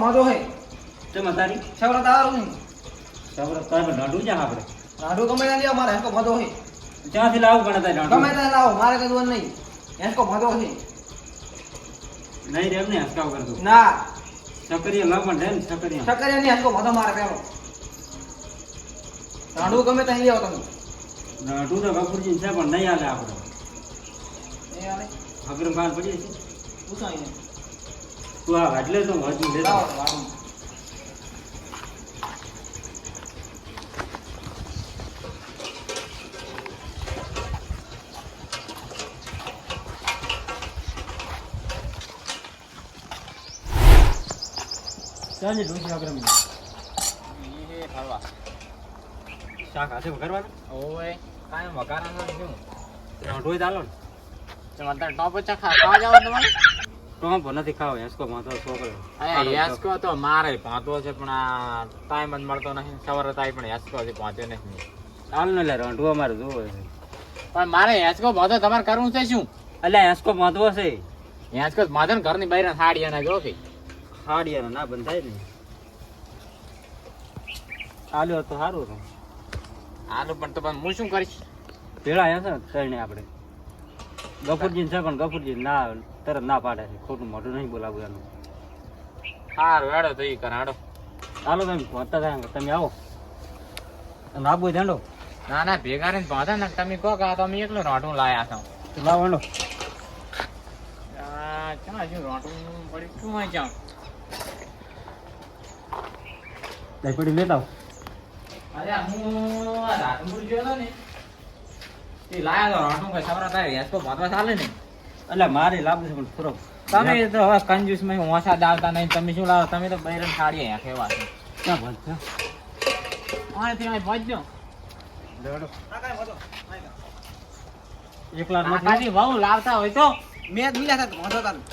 મોજો હે તેમાં તારી છવરા તારું નહીં સવર તારે નાડું જા આપણે રાડુ ગમે ત્યાં લ્યો મારે હેસકો મોજો હે જ્યાંથી લાવું પણ તારે નાડું ગમે ત્યાં લાવો મારે કઈ દુન નહીં હેસકો મોજો હે નહીં રે એમને હસકાવ કરતો ના સકરિયા લાવ પણ ને સકરિયા સકરિયા ની હેસકો મોજો મારે પેલો રાડુ ગમે ત્યાં લ્યો તમે નાડું તો ગફુરજી છે પણ નહીં હાલે આપણે એ આલે અગ્રમ કાન પડી છે પૂછાય ને તું આ એટલે તો હજુ લે લાવો વાડું ચાલે ડોસી અગ્રમ એ ફરવા શાક હાથે વઘારવાનું ઓય કાંઈ વઘારવાનું શું નાડું ચાલો ને તમે અત્યારે ટોપ ઓછા ખાવા જાવ તમારે ટોપ નથી ખાવ હેસકો માથો છોકરો અરે યાસ્કો તો મારે પહોંચવો છે પણ આ ટાઈમ જ મળતો નથી સવારે થાય પણ યાસ્કો હજી પહોંચ્યો નથી ચાલ ને લે રાંધવું અમારે જોવો પણ મારે યાસ્કો પહોંચો તમારે કરવું છે શું એટલે હેસકો માથવો છે યાસ્કો માધો ને ઘરની બહાર સાડી અને જો કે હાડિયાનો ના બંધાય ને આલ્યો તો સારું હતું આલુ પણ તો પણ હું શું કરીશ ભેળા આવ્યા છે ને ત્રણે આપણે ગફુરજી છે પણ ગફુરજી ના તરત ના પાડે છે ખોટું મોઢું નહીં બોલાવું એનું સારું હેડો તો એ કરાડો ચાલો તમે પહોંચતા થાય તમે આવો અને આબુ ધંડો ના ના ભેગા રહીને પહોંચે ને તમે કહો કે આ તમે એકલો રોટું લાયા છો લાવો હેંડો ચા શું રોટું પડી શું હોય ચામ પડી લેતા આવો અરે હું રાતમપુર ગયો હતો ને તે લાયા તો રોટું કઈ સવરા થાય યાસ્કો પહોંચવા ચાલે ને એટલે મારે લાવવું છે પણ થોડો તમે તો હવે કંજૂસ માં ઓછા દાવતા નહીં તમે શું લાવો તમે તો બૈરન સાડી અહીંયા ખેવા છો ક્યાં ભણશે હા ત્યાં પહોંચજો લેવડો આ કાંઈ મોજો એકલા નથી કાકાજી વહુ લાવતા હોય તો મેં જ મિલ્યા હતા મોજો તારું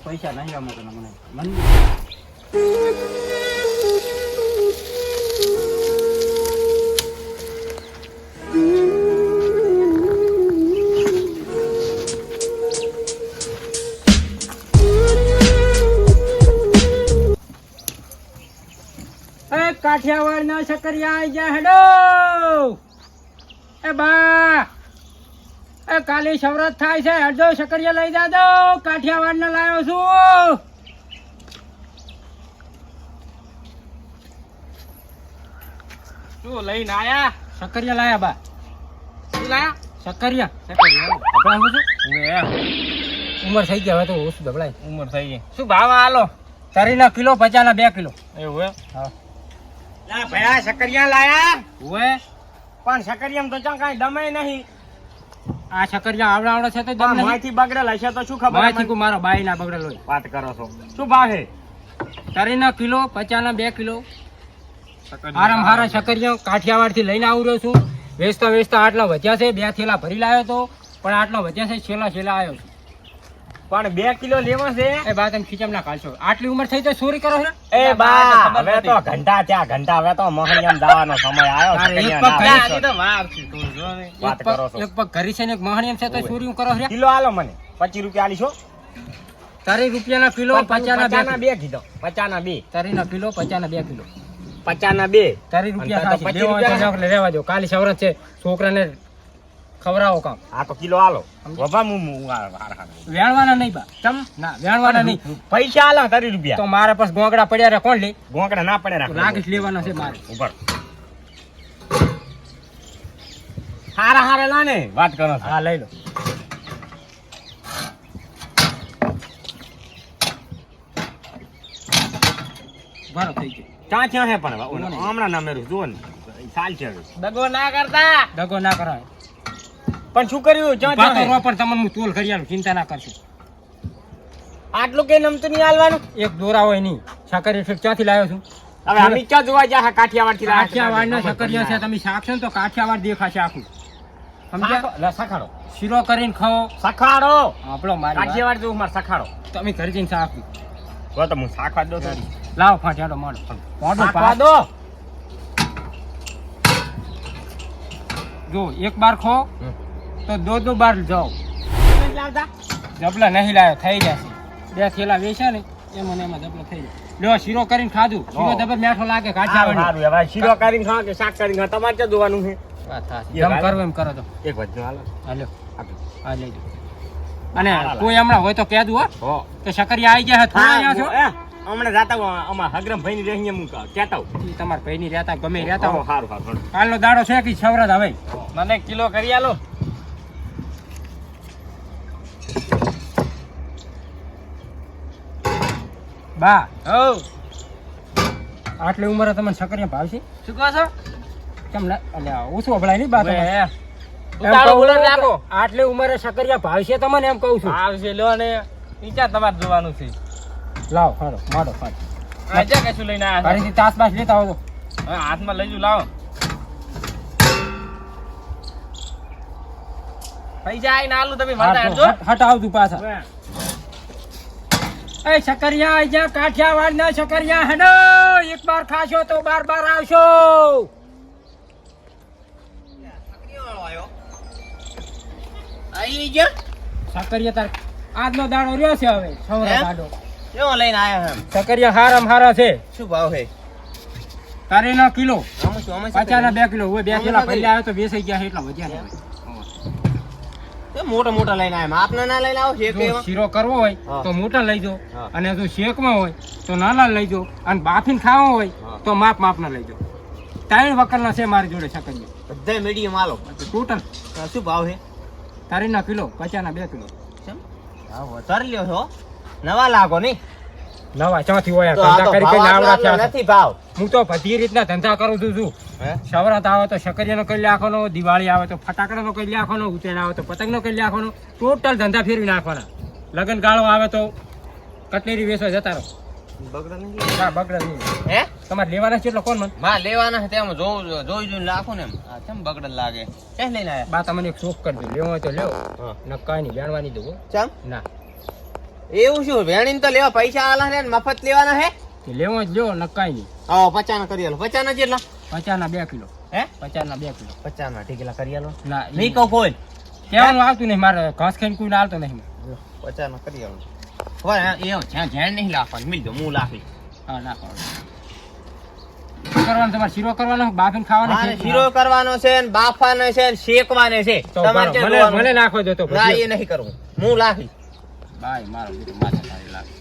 પૈસા નહીં આમાં તને મને મન કાઠિયાવાડ ના સકરિયા આઈ જા હેડો એ બા એ કાલે શવરત થાય છે હેડો સકરિયા લઈ જાજો કાઠિયાવાડ ને લાયો છું શું લઈને આયા સકરિયા લાયા બા શું લાયા સકરિયા સકરિયા આપણા શું ઉમર ઉંમર થઈ ગયા હવે તો ઓછું દબડાય ઉમર થઈ ગઈ શું ભાવ આલો તરીના કિલો 50 ના 2 કિલો એવું હે હા લા ભયા સકરિયા લાયા ઓએ પણ સકરિયામ તો ચા કાઈ દમે નહીં આ સકરિયા આવડા છે તો દમ માથી બગડેલ હશે તો શું ખબર માથી કો મારો બાઈ ના બગડેલો વાત કરો છો શું ભાવ છે તરીના કિલો 50 ના 2 કિલો આરામ હારા સકરિયા કાઠિયાવાડ થી લઈને આવું રહ્યો છું વેચતા વેચતા આટલા વધ્યા છે 2 થેલા ભરી લાવ્યો તો પણ આટલા વધ્યા છે છેલ્લા આવ્યો છું પણ 2 કિલો લેવો છે એ બા તમે ખીચમ ના કાઢશો આટલી ઉંમર થઈ તો ચોરી કરો છો એ બા હવે તો ઘંટા ત્યાં ઘંટા હવે તો મહણિયામ જવાનો સમય આવ્યો તારે એક સકરિયા પગ ના ઘરી તો વાર છે તું જો ને વાત કરો છો એક પગ ઘરી છે ને એક મહાણિયમ છે તો ચોરી કરો છો કિલો આલો મને 25 રૂપિયા આલીશો તારી રૂપિયાના કિલો 50 ના 2 કીધો 50 ના 2 તારીના કિલો 50 ના 2 કિલો 50 ના 2 તારી રૂપિયા અને તો થાશે 25 લેવા તો રહેવા દો કાલે સવરત છે છોકરાને ખવરાવો કામ આ તો કિલો આલો વભા મુ વેણવાના નહીં બા ચમ ના વેણવાના નહીં પૈસા આલો 30 રૂપિયા તો મારા પાસે ગોંગડા પડ્યા રે કોણ લે ગોંકડા ના પડે રાખ રાકેશ લેવાના છે મારે ઉપર હારા હારા લાને વાત કરો છો. હા લઈ લો બરો થઈ ગયો ક્યાં ક્યાં હે પણ હમણાં ના મેરું જુઓ ને સાલ છે હવે. દગો ના કરતા દગો ના કરાય પણ શું કર્યું ક્યાં ક્યાં હે? પણ તમને હું તોલ કરી આલું ચિંતા ના કરશો આટલું કે નમતું નહીં આલવાનું એક દોરા હોય નહીં સાકરિયા છે ક્યાંથી લાવ્યો છું હવે અમે ક્યાં જોવા જા કાઠિયાવાડ થી કાઠિયાવાડના સકરિયા છે તમે શાકશો ને તો કાઠિયાવાડ દેખાશે આખું સમજ્યા સખાડો શીરો કરીને ખાઓ સખાડો આપણો મારી વાત. કાઠિયાવાડ જેવું મારે સખાડો તમે ઘરે જઈને શાક આપી. તો હું શાખવા દો લાવો ફાંટ્યાડો મોડો શાખવા દો જો એક બાર ખો તો દો બાર જાઓ લાવતા જબલા નહીં લાવ્યો થઈ જશે 2 થેલા વેચ્યા ને મને એમાં જબલો થઈ ગયો. લ્યો શીરો કરીને ખાધું. શીરો જબર મેઠો લાગે કાઠિયાવાડી. સારું હવે શીરો કરીને ખાવ કે શાક કરીને ખાવ, તમારે ક્યાં જોવાનું છે? વાત સાચી. જમ કરવો એમ કરો તો. એક વજનો હાલો. હાલ્યો હા લેજો. અને કોઈ હમણાં હોય તો કહેજો હો કે શકરિયા આવી ગયા છે થોડા અહીંયા છો. હમણાં જાતા અમાર હગરમ ભાઈ ની રહી એમ કહેતા હું. ઈ તમારા ભાઈની રહેતા ગમે રહેતા હો. સારું સારું. કાલનો દાડો છે કે સવરાત હવે મને કિલો કરી આલો. બા હો આટલી ઉંમરે તમને શકરિયા ભાવશે? શું કહો છો? કેમ ના અલ્યા ઓછું અભળાય નહીં બા તમારે. એમ ઉતાળો કહું ઉલટ કે રાખો. આટલી ઉંમરે શકરિયા ભાવશે તમને એમ કહું છું. આવશે લો ને ઈચ્છા તમારે જોવાનું છે. લાવો હાલો માડો ફાટ. આજે કશું લઈને આયા ફરીથી તાસ બાસ લેતા આવો તો. છો? હા, હાથમાં લઈ જુ લાવો. પૈસા આઈને આલુ તમે મળતા હેડજો. હટાવતું પાછા. એ શકરિયા આઈ જા કાઠિયાવાડ ના શકરિયા હેડો. એક બાર ખાશો તો બાર બાર આવશો. આઈ ગયા? શકરિયા તાર આજનો દાડો રહ્યો છે હવે સવરા દાડો. કેવો લઈને આયા હમ? શકરિયા હારામ હારા છે. શું ભાવ છે? તારે ના કિલો આમાં શું 50 ના 2 કિલો હોય. 2 કિલો પહેલા આવ્યો તો વેચાઈ ગયા છે એટલા વધ્યા છે. મોટા મોટા લઈને આયા. આપના ના લઈને આવો છે જો શીરો કરવો હોય હા. તો મોટા લઈ જાઓ હા. અને જો શેકમાં હોય તો નાના લઈ જાઓ અને બાફીને ખાવા હોય હા. તો માપના લઈ જાઓ. 3 વકરના છે મારી જોડે શકરિયા બધા મીડિયમ આલો. ટોટલ. શું ભાવ છે? તારી ના કિલો 50 ના 2 કિલો કેમ? હા, વધારે લ્યો છો. નવા લાગો નહીં. નવા ચોથી હોય તો આ ધંધા તો કરી ભાવ કરીને આવડા આટલો થયા છે. નથી ભાવ. હું તો બધી રીતના ધંધા કરું છું. હે? સવરાત આવે તો શકરિયાનો કરી નાખવાનો, દિવાળી આવે તો ફટાકડાનો કરી નાખવાનો, ઉત્તરાયણ આવે તો પતંગનો કરી નાખવાનો. ટોટલ ધંધા ફેરવી નાખવાના. લગન ગાળો આવે તો કટલેરી વેચવા જતા રહો. બગડા નથી. હા બગડે નહીં. હે? તમારે લેવાના છે એટલે કોણ મને માં લેવાના છે તેમ જોઈ જોઈને લાખો ને એમ. આ કેમ બગડા લાગે? ક્યાં લઈને આયા? બા તમને એક શોખ કરી દો. લેવો હોય તો લેવો. હા. નકાઈ નહીં બેણવાની દઉં હો. ચમ? ના એવું શું? વેણીને તો લેવા પૈસા આલા ને મફત લેવાના હે? તે લેવો જ લેવો નકાઈ નહીં. આવો 50 ના કરી આલો. 50 ના કેટલા? 50 ના 2 કિલો. હે? 50 ના 2 કિલો. 50 ના ઠીક કરી આલો. ના નહીં કહો કોઈ. કહેવાનું આવતું નહીં મારે. ઘાસ ખાઈને કોઈ હાલતો નહીં. 50 ના કરી આલો. હોય એ જ્યાં જ્યાં નહીં લાખવાનું મિલ દો હું લાખી. હા ના કરવાનું તમારે શીરો કરવાનો બાફીને ખાવાનો મારે છે? શીરો કરવાનો છે ને બાફવાનો છે ને શેકવાનો છે. તો તમારે બરાબર. ક્યાં મને જોવાનું? મને નાખો દો તો ના પછી. એ નહીં કરવું. હું લાખી. બાય મારો બેટો માથા તારી લાગે.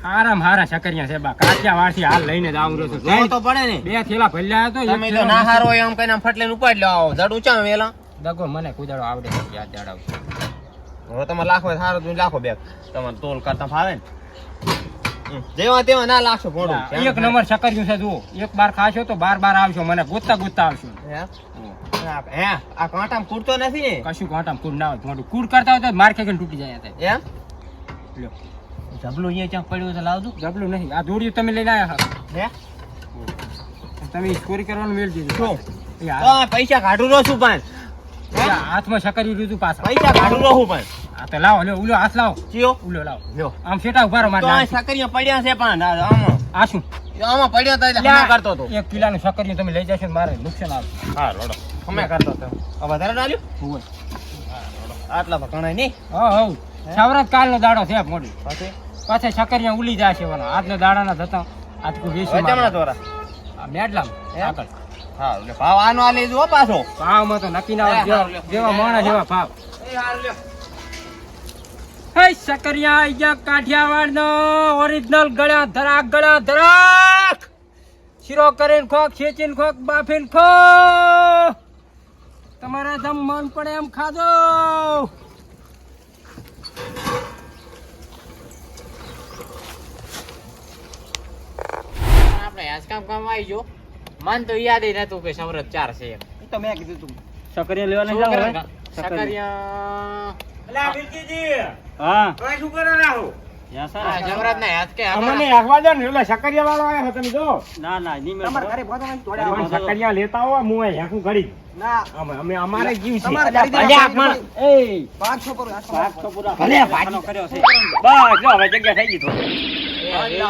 હારામ હારા શકરિયા છે બા. કાઠિયાવાડથી હાલ લઈને જ આવું રહ્યો છું. જોવો તો પડે ને. 2 થેલા ભલ્યા હતો. તમે તો ના હારો હોય એમ કઈને આમ ફટલે ઉપાડ લો. આવો જડ ઊંચા વેલા. દગો મને કુદાડો આવડે છે. યાદ દાડાવશે. હવે તમે લાખો સારો તમે લાખો બેગ. તમારે તોલ કરતા ફાવે ને. જેવા તેવા ના લાખશો ભોળું. એક નંબર શકરિયું છે જુઓ. એક બાર ખાશો તો બાર બાર આવશો. મને ગોતતા ગોતતા આવશો. હે આ કાંટામાં કૂટતો નથી ને કશું ઘાટામાં કૂડ ના હોય. મોટું કૂડ કરતા હોય તો માર ખેંચીને તૂટી જાય ત્યાં. એમ? લ્યો જબલું અહીંયા ક્યાંક પડ્યું તો લાવજો. જબલું નહીં. આ દોડ્યું તમે લઈને આવ્યા હે? તમે ચોરી કરવાનું મેળ દીધું. શું? એ હાથ- તો આ પૈસા કાઢું રહું છું પણ. એ હાથમાં શકરિયું લીધું પાછા. પૈસા કાઢું રહું પણ. આ તો લાવો લ્યો. ઉલો હાથ લાવો. ચિયો? ઉલો લાવો. લ્યો. આમ શેટા ઉભા રહો તો આ મારે. સાકરીઓ પડ્યા છે પણ આમાં આ શું આમાં પડ્યા હતા એટલે હમણાં કરતો હતો. 1 કિલોનું શકરિયું તમે લઈ જશો ને મારે નુકસાન આવશે. હા લોડો હમણાં કરતો હતો. આ વધારે ડાલ્યું? હોય. આટલા તો ગણાય નહીં. હા હા સવરાત કાલનો દાડો છે મોડી. પછી પાછા શકરિયા ઉલી જાય છે વાળા. આજનો દાડાના થતા આજ કોઈ વેચી વચમણા દ્વારા. આ મેડલામ આગળ હા એટલે ભાવ આનો આ લેજો હો પાછો. ભાવમાં તો નક્કી ના હોય. હા, જેવા- લ્યો. જેવા માણસ જેવા ભાવ. એ હારું લ્યો. હે શકરિયા આઈ ગયા કાઠિયાવાડનો ઓરિજિનલ ગળા ધરાક શીરો કરીને ખોક ખેંચીને ખોક બાફીને ખો. તમારે જેમ મન પડે એમ ખાજો. આપણે આજકામ કામ આવી જો મન તો યાદ નતું કે સવરત 4 છે એમ. એ તો મેં કીધું તું. શકરિયા લેવાના શું છે કરે? હવે? શકરિયા અલા બિલકીજી હા કોઈ શું કરો રાહો? યા સર. આ સવરત ના હાથ કે અમને આખવા દો ને. ઓલા શકરિયા વાળો આવ્યો છે, તમે જો. ના ના નહીં મેળ તમારે પડે. ઘરે પહોંચો ને તોડે પણ આવવાનું. શકરિયા લેતા આવો, હું અહીં હેકું ઘડી. ના અમે અમારે જીવ છે. તમારે ઘરે ભલે આપમાં. એ 500 પર હાથ ભાગ તો પૂરા ભલે ભાગનો કર્યો છે. બસ જો હવે જગ્યા થઈ ગઈ થોડી.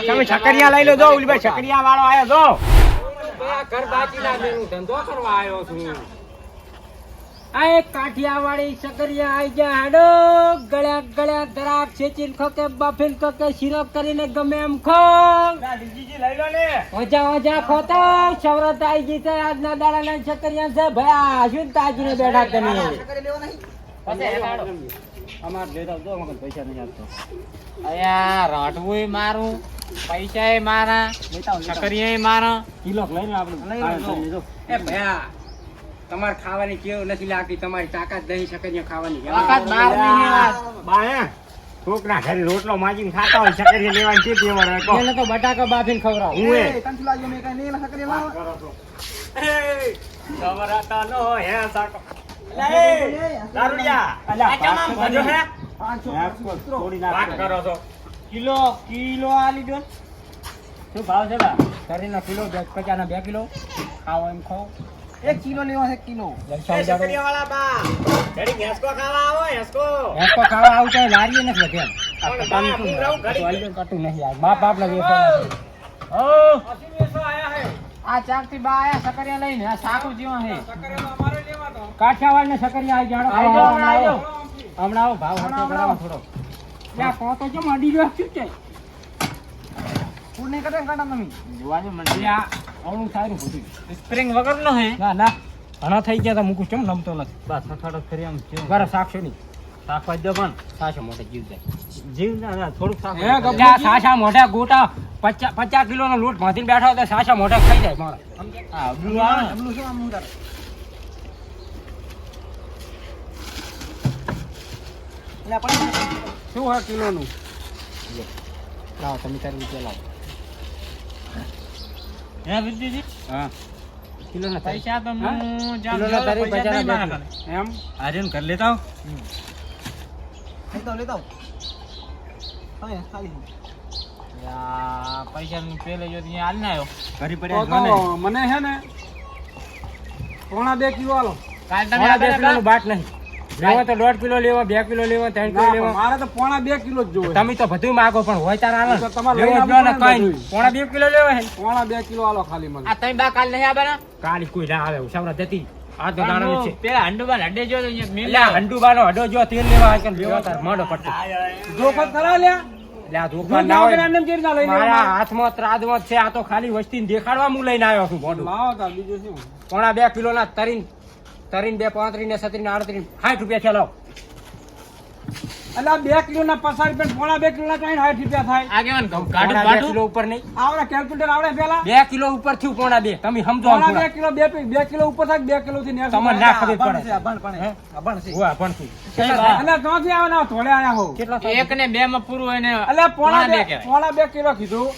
તમે શકરિયા લઈ લો. જો ઓલી ભાઈ શકરિયા વાળો આવ્યો જો. ઘર બાકી લાગે હું ધંધો કરવા આવ્યો છું. આ એક કાઠિયાવાડી શકરિયા આઈ ગયા હાડો ગળ્યા ગળ્યા દરાક છેચીન ખકે બાફીન ખકે સિરપ કરીને ગમે એમ ખો બીજી લઈ લો ને. ઓજા ઓજા ખોતો શવરત આઈ ગઈ છે આજના દાડાના શકરિયા છે ભયા શું તાજીને બેઠા તમે શક્કરિયા લેવા નહીં. અમાર લેતા જો મગર પૈસા નહીં આપતો અયા રાઠવું મારું પૈસા મારા શકરિયા મારા કિલો લઈને આપણે એ ભયા તમારે ખાવાની કેવું નથી લાગતી તમારી તાકાત નહીં શકરિયા ખાવાની તાકાત બાર નહીં વાત. બાયા છોકરા ઘરે રોટલો માજીને ખાતા હોય શકરિયા લેવાની છે તે વળે કહો. એને તો બટાકા બાફીને ખવડાવો હું એ. કંચુ લાગ્યો મેં કાંઈ નહીં, શક્કરિયા લાવો. કરો છો. એ, સવરાતાનો હે સાકો. અલા એ, દારૂડિયા. અલા, આ ચમ આમ ભજો હે? 500 થોડી વાત કરો છો. કિલો આ લીધો ને? શું ભાવ છે બા શરીરના કિલો 50 ના 2 કિલો ખાઓ એમ ખાઓ 1 કિલો લેવા છે, 1 કિલો. એ શકરિયાવાળા બા. ઘડી હેસકો ખાવા આવો હેસકો. એસકો ખાવા આવું તો લારીએ નથી વધે પણ બા, હું રહું ઘડી. કટું નહીં યાર બાપ બાપને વેચો ઓ અસી વેસો આયા હે. આ ચાકથી બા આયા શકરિયા લઈને આ સાકુ જીવા હે કાઠિયાવાડ ને શકરિયા આવી જાણો આઈ જાઓ, આઈ જાઓ. હમણાં આવો ભાવ હરતો કરાવો થોડો ત્યાં પોતો કેમ અડી ગયો શું છે ફૂડ નહીં કરે ને કાંટા તમે. જોવાની મને ત્યાં આવડું સારું બધું સ્પ્રિંગ વગર નો હે ના ના ઘણા થઈ ગયા તા મુકુશ કેમ નમતો નથી બસ સખાડો કરી આમ છે બરાબર સાક્ષો નહીં સાખવા દો પણ સાચો મોટે જીવ જાય જીવ ના થોડુંક સાખ એટલે આ સાચા મોઢા ગોટા 50 કિલો નો લોટ ભાંધીને બેઠો હોય તો સાચા મોઢા ખાઈ જાય મારા હા બ્લુ આવે ને. ડબલું શું આમ ઉતારે? એટલે આપણે શું હોય કિલોનું લાવો તમે 4 રૂપિયા લાવો હે વિદ્યુજી હા કિલો ના પૈસા તો હું જામ કિલો ના જાવ, તારી પૈસા 50 નહીં ના મારા 2 ઘરે. એમ આજે ને ઘર લેતા આવ. લેતા આવો. હા, ખાલી. યા, પૈસા નું પેલે જો ત્યાં હાલ ના આવ્યો ઘરી તો પડ્યા તો મને હે ને પોણા 2 કિલો આલો. કાલ તમે પોણા 2 આપેલા કિલોનું બાટ નહીં લેવા તો 1.5 કિલો લેવા 2 કિલો લેવા 3 કિલો ના, પણ લેવા મારે તો પોણા 2 કિલો જ જોવે. તમે તો બધું માગો પણ હોય તાર આલો તો તમારે લેવો લઈને જો ને આવવું કઈ પડે પોણા 2 કિલો લેવા હે પોણા 2 કિલો આલો ખાલી મને. આ તમે બા કાલ નહીં આવેલા કાલી કોઈ ના આવે ઉસાવરા જતી આ તો દાણો છે પેલા હંડુબા હડે જો તો અહીંયા મિલ એટલે હંડુબાનો હડો જો તેલ લેવા હોય કે લેવા તાર મોઢો પડતો જોખત ખરા લ્યા. એટલે આ જો ધોકા ના જાઓ કે હોય એમને એમ કેવી રીતના લઈને મારા આવવાના? હાથમાં ત્રાદમાં છે આ તો ખાલી વસ્તીને દેખાડવા હું લઈને આવ્યો છું મોઢું લાવો તાર બીજું શું. પોણા 2 કિલોના તરીન 2 35 ને 37 ને 38 60 રૂપિયા છે લાવો એટલે આ 2 કિલોના 50 રૂપિયા પોણા 2 કિલોના તો 60 રૂપિયા થાય. આગેવાન કહું પોણા કાઢું 2 કિલો કાઢું ઉપર નહીં આવડે કેલ્ક્યુલેટર આવડે પેલા 2 કિલો ઉપર થયું પોણા 2 તમે સમજો આમ પોણા 2 થોડા. કિલો 2 કિલો ઉપર થાય 2 કિલો થી નેસ તમને ઉપર. ના ખબર અભણ પડે છે, અભણ પણ હે. અભણ છે. હોવા પણ શું અને ત્યાંથી આવે ને થોડે આયા હો. કેટલા થાય? એક ને બે માં પૂરું હોય ને એટલે પોણા બે 2 કહેવાય. પોણા 2 કિલો કીધું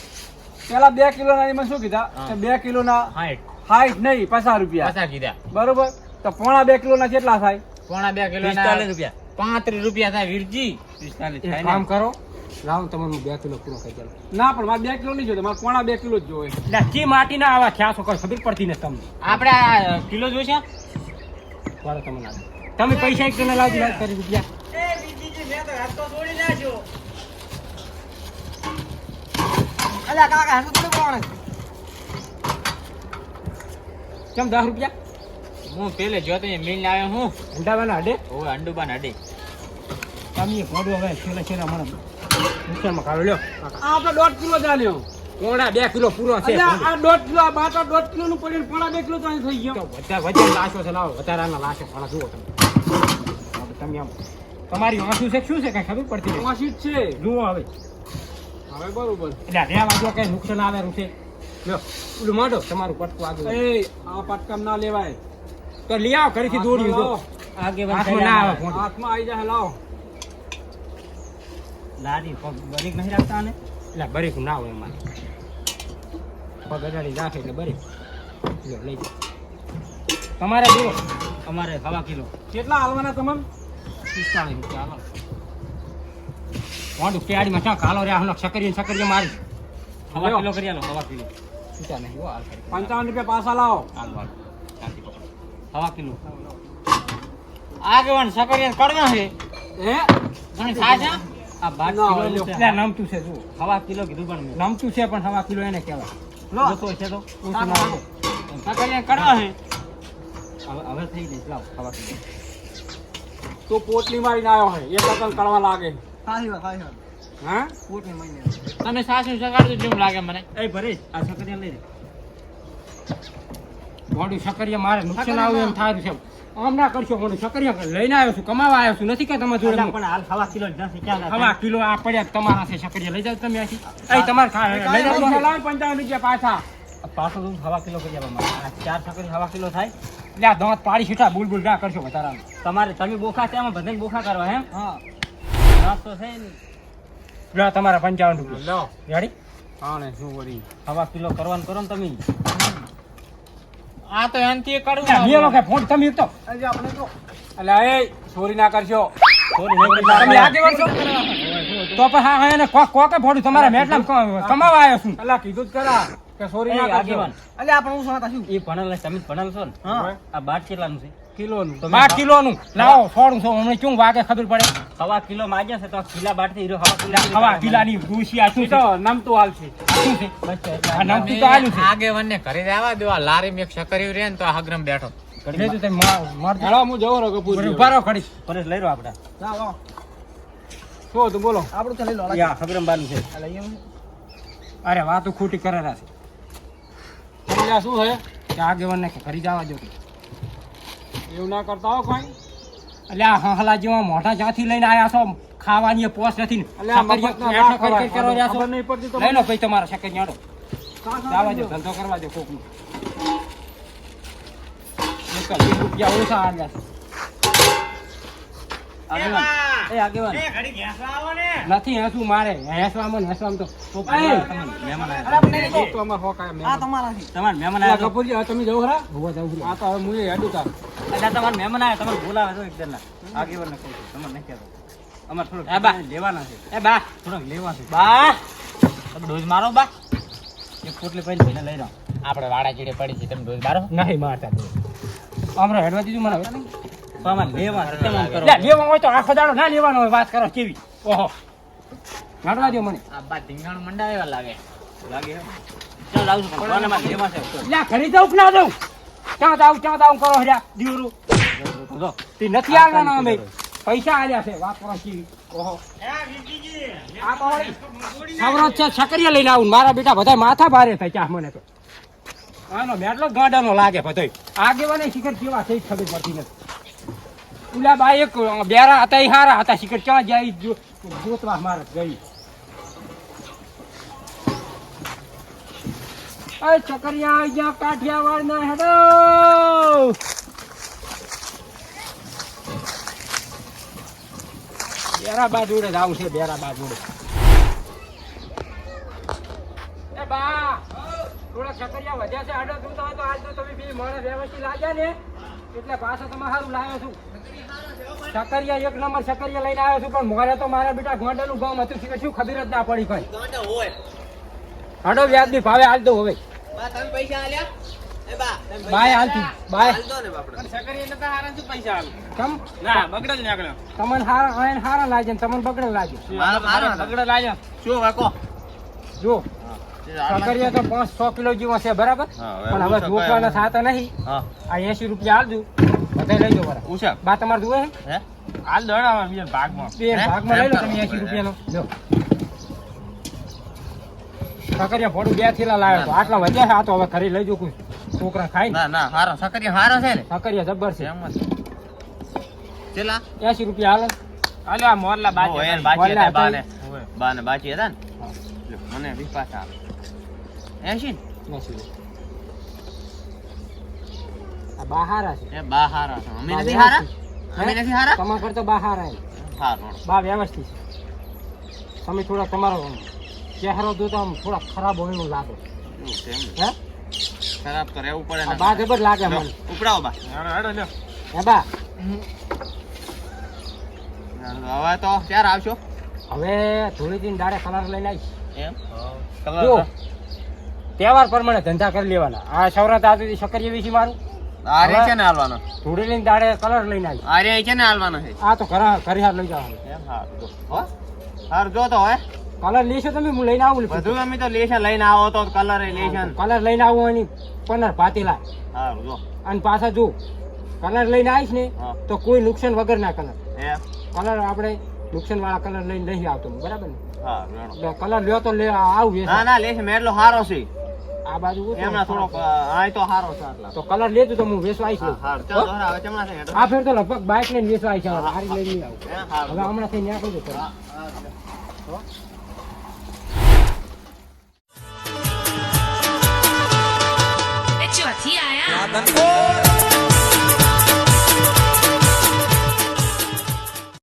પેલા 2 કિલો ના એમાં શું કીધા હા. કે 2 કિલો ના 60 60 નહીં 50 રૂપિયા પાછા કીધા બરોબર તો પોણા 2 કિલો ના કેટલા થાય પોણા 2 કિલો 45 રૂપિયા 35 રૂપિયા થાય વીરજી 45 એક થાય કામ ને. કરો લાવો તમને 2 કિલો પૂરો કરી ચાલો ના પણ મારે 2 કિલો નહીં જોઈતો મારે પોણા 2 કિલો જ જોવે એટલે ચી માટી ના આવા ખ્યાસો કોઈ ખબર પડતી નથી તમને આપણે આ કિલો જોઈશે વાળો તમને લાગે તમે પૈસા એક જણા લાવજો લાવ કરી રૂપિયા અલ્યા કાકા, હાથમાં થોડું પડવાનું છે. કેમ 10 રૂપિયા હું પેલે જોતો મિલ આવ્યો હું ઊંડાવાના હડે ઓય અંડુબાન અડે તમે મોઢું હવે છેલ્લા છેલ્લા મને નુકસાનમાં કાઢો લ્યો આ આપણે 1.5 કિલો ચાલ્યો પોણા 2 કિલો પૂરો છે એટલે આ 1.5 કિલો આ બા તો 1.5 કિલો નું પડ્યું પોણા 2 કિલો તો અહીં થઈ ગયો વધારે લાશો છે લાવો વધારાના લાશો પણ જુઓ તમે હવે તમે આમ તમારી આંસુ છે કે શું છે કઈ ખબર પડતી નથી વાસી જ છે જુઓ હવે હવે બરોબર એટલે રહેવા જો કઈ નુકસાન આવેલું છે લ્યો ઓલું માંડો તમારું પટકું આગળ એ આ પટકામ ના લેવાય તો લઈ આવો ઘરેથી દોડ્યું જો આગેવાન હાથમાં ના આવે ફોન. હાથમાં આવી જાય લાવો લારી બરીક નહીં રાખતા ને એટલે બરીક ના હોય એમાં પગ અડાડી નાખે એટલે બરીક લ્યો લઈ જાઓ તમારે જુઓ અમારે 1.5 કિલો કેટલા હાલવાના તમામ 45 રૂપિયા હાલો વાંધો કેડીમાં ક્યાં કાલો રે હમણાં શકરીએ મારી 1.5 કિલો કરી આલો 1.5 કિલો ચિંતા નહીં હો હાલ કરી 55 રૂપિયા પાછા લાવો હાલ વાળ શાંતિ પકડો 1.5 કિલો આગેવાન સકરિયા કડવા છે હે ઘણી સાચા આ બાર ના, કિલો લ્યો. એટલે નમતું છે જુઓ 1.5 કિલો કીધું પણ મેં નમતું છે પણ 1.5 કિલો એને કહેવાય લો. જોતો છે તો ઓછું ના આવે. સકરિયા કડવા છે હવે થઈ જઈશ લાવ 1.5 કિલો તું પોટલી મારીને આવ્યો હોય એ તને કડવા લાગે ખાલી વાત. હા પોટની મહિને. તને સાસુ સગાડતું જેમ લાગે મને. એ ભરેશ આ સકરિયા લઈ લે મોડું સકરિયા મારે નુકસાન આવ્યું એમ થારું છે આમ ના કરશો મોડું સકરિયા લઈને આવ્યો છું કમાવા આવ્યો છું નથી કે તમારા જોડે પણ હાલ 1.5 કિલો જ નથી ક્યાં હવા કિલો આ પડ્યા તમારા છે સકરિયા લઈ જાવ તમે આથી એ તમારે લઈ જાવ લાવ 55 રૂપિયા પાછા પાછો તું 1.5 કિલો કરી આપવા આ 4 સકરી 1.5 કિલો થાય એટલે આ દાંત પાડી છીટા બુલબુલ ના કરશો વધારાનું તમારે તમે બોખા છે એમાં બધાને બોખા કરવા એમ હા. વાત તો છે ને લો તમારા 55 રૂપિયા લો રેડી હા ને શું વળી 1.5 કિલો કરવાનું કરો ને તમે આ તો એનથી કડવું બે વખત ફોન તમે એક તો આજે આપણે તો એટલે એ ચોરી ના કરશો તમે આગેવાન છો તો પણ હા હા એને કોકે ફોડું તમારા મેટલામાં કમાવા આવ્યો છું અલા કીધું જ કરા કે ચોરી ના કરશો આગેવાન એટલે આપણે હું શું હતા શું? એ ભણેલા તમે ભણેલ છો ને હા. આ બાટ કેટલાનું છે કિલોનું 5 કિલોનું લાવો છોડું છો હમણાં શું વાગે ખબર પડે 1.5 કિલો માગ્યા છે તો આ કિલા બાટ થી 1.5 કિલો હવા કિલાની ડૂસી આ શું એ છે તો નમતું હાલ છે આ શું છે બસ તો એટલે આ નામથી તો આલ્યું છે આગેવાનને ઘરે રહેવા દો. આ લારીમાં એક છકરીયું રહે ને તો આ હગરમ બેઠો. લે તું તમે માર હેલો હું જવો રહો કપૂર ઉભા રહો ખડી પરેશ લઈ રહ્યો આપણે લાવો, લાવો. શું હતું બોલો આપણું તો લઈ લો. યા ખબરમ બાનું છે આ લઈએ હું. અરે વાતો ખોટી કરેલા છે સમજ્યા શું છે કે આગેવાનને કે ઘરી જવા દો એવું ના કરતા હો કોઈ એટલે આ હહલા જેવા મોઢા જ્યાંથી લઈને આયા છો ખાવાની પોસ નથી ને એટલે આ મફતના ના ખવાય. કરો રહ્યા છો ખબર નહીં પડતી તો લઈ લો ભાઈ તમારા શકરિયાડો જવા દો ધંધો કરવા દો કોકનું 20 રૂપિયા ઓછા આવ્યા છે આગેવાન નથી હેસું મારે હેસવામાં તો મહેમાન અરે આવ્યા આપણે લઈ લો. તો અમાર હોકાય મેં આ તમારા છે. તમારે મહેમાન અલા આવ્યા કપૂરજી હવે તમે જવું ખરા હોવા જવું આ તો હવે હું હેડું તા એટલે તમારે મહેમાન આવ્યા તમારે બોલાવે તો એકદમ ના આગેવાન ને કહું છું તમારે નહીં કહેતો અમારે થોડુંક એ બા. લેવાના છે એ બા થોડોક લેવા છે બા તમે ડોઝ મારો બા. એક પોટલી પડી ભાઈને લઈ રહ્યો આપણે વાડા ચીડે પડી છે. તમે ડોઝ મારો. નહીં મારતા હમણાં હેડવા દીધું મને હવે તો અમારે લેવા છે કેમ આમ કરો લે, લેવા હોય તો આખો દાડો ના લેવાનો હોય વાત કરો કેવી ઓહો હેડવા દો મને આ બા ધીંગાણ મંડા એવા લાગે. લાગે એમ? ચાલ આવું છું પણ અમારે લેવા છે લે ઘરે જાઉં કે ના જાઉં ક્યાં જાઉં કરો હર્યા દીવરું જો તે નથી આવવાના અમે પૈસા આલ્યા છે વાત કરો કેવી ઓહો આ તો વળી સવરો છે છકરીયા લઈને આવું મારા બેટા બધા માથા ભારે થાય ચા મને તો આનો મેટલો ગાડાનો લાગે બધોય આગેવાને શિખર કેવા છે ઈ ખબર પડતી નથી ઉલા બા એક બેરા હતા ઈ હારા હતા શિખર ક્યાં જાય ઈ જોતવા મારે ગઈ અય છકરિયા આઈ જા કાઠિયાવાડ ના હેડો બેરા બા જોડે જ આવું છે બેરા બા જોડે એ બા થોડા છકરિયા વધ્યા છે આડો જોતા હોય તો આજ તો તમે બે માણસ વ્યવસ્થિત લાગ્યા ને એટલે પાછા તમે સારું લાવ્યો છું છકરિયા એક નંબર છકરિયા લઈને આવ્યો છું પણ મારે તો મારા બેટા ગોંડાનું ગામ હતું કે શું ખબર જ ના પડી કઈ હાડો વ્યાજની ભાવે હાલ દો હવે બાય હાલતી બાય કમ ના બગડે જ નીકળ્યો તમને હારા લાગે ને તમને બગડે લાગે બગડે લાગ્યા શું વાકો? જો છકરિયા તો 500 કિલો જેવા છે બરાબર પણ હવે જોખવાના થતા નહીં હા. આ 80 રૂપિયા હાલ દઉં બધા લઈ જાઓ બરાબર ઉષા. બા તમારે જોવે છે હે? હાલ દોડા બીજા ભાગમાં બે ભાગમાં લઈ લો તમે 80 રૂપિયાનો લો છકરિયા ભોળું 2 થેલા લાવ્યો તો આટલા વધ્યા છે આ તો હવે ઘરે લઈ જાઉં કોઈ છોકરા ખાય ને ના ના હારો છકરીયા હારો છે ને. છકરિયા જબ્બર છે એમ જ. ચેલા? 80 રૂપિયા હાલે હાલો આ મોરલા ઓ, એને બાકી બાચી હતા બોલ્યા બાને. બાને બાચી હતા ને. લ્યો, મને બી પાછા આવે. 80 ને? 80. આ બહારા છે એ બા હારા છે. અમે બા નથી હારા? વ્યવસ્થિત. અમે હે? નથી હારા? તમારા કરતા બહારા છે હારું. બા વ્યવસ્થિત છે તમે થોડા તમારો ચહેરો જોતો આમ થોડા ખરાબ હોય એવું લાગે એવું છે એમ ને. હે ખરાબ તો રહેવું પડે આ ને. બા જબર લાગે લો, મને ઉપડાવો બા. હેડો લ્યો હે બા હવે તો ક્યારે આવશો? હવે થોડી દિન દાડે કલર લઈને આવીશ એમ? જો કલર તહેવાર પ્રમાણે ધંધા કરી લેવાના આ સૌરાત આવતી શકરીય વિશે મારું આ રે છે ને હાલવાનો. થોડી લઈને દાડે કલર લઈને આવીશ આ રે છે ને હાલવાનો છે. આ તો ઘરે હાર લઈ જવાનું એમ હારું જો. હો? હારું જો તો હવે કલર લેશો તમે હું લઈને આવું બધું અમે તો લેશન લઈને આવો તો કલર લેશન. કલર લઈને આવું એની પનર ભાતી લાય હારું જો. અને પાછા જો કલર લઈને આવીશ ને હા. તો કોઈ નુકસાન વગર ના કલર હે કલર આપણે નુકસાન વાળા કલર લઈને નહીં આવતો હું, બરાબર ને હા વેણો. એટલે કલર લ્યો તો લે આવું ના વેચવા. ના લેશે મેં એટલો સારો છે આ બાજુ ઉતરો. એમના થોડોક આ તો સારો છે આટલા તો કલર લેજો તો હું વેચવા આવીશ હા હાર ચાલો દોરા હવે ચમણા છે હેઠળ. આ ફેર તો લગભગ બાઇક લઈને વેચવા આવીશ હવે હારી લઈને નહીં આવું હે હાર હવે હમણાં થઈને નીકળી જતો હા ચોથી આયા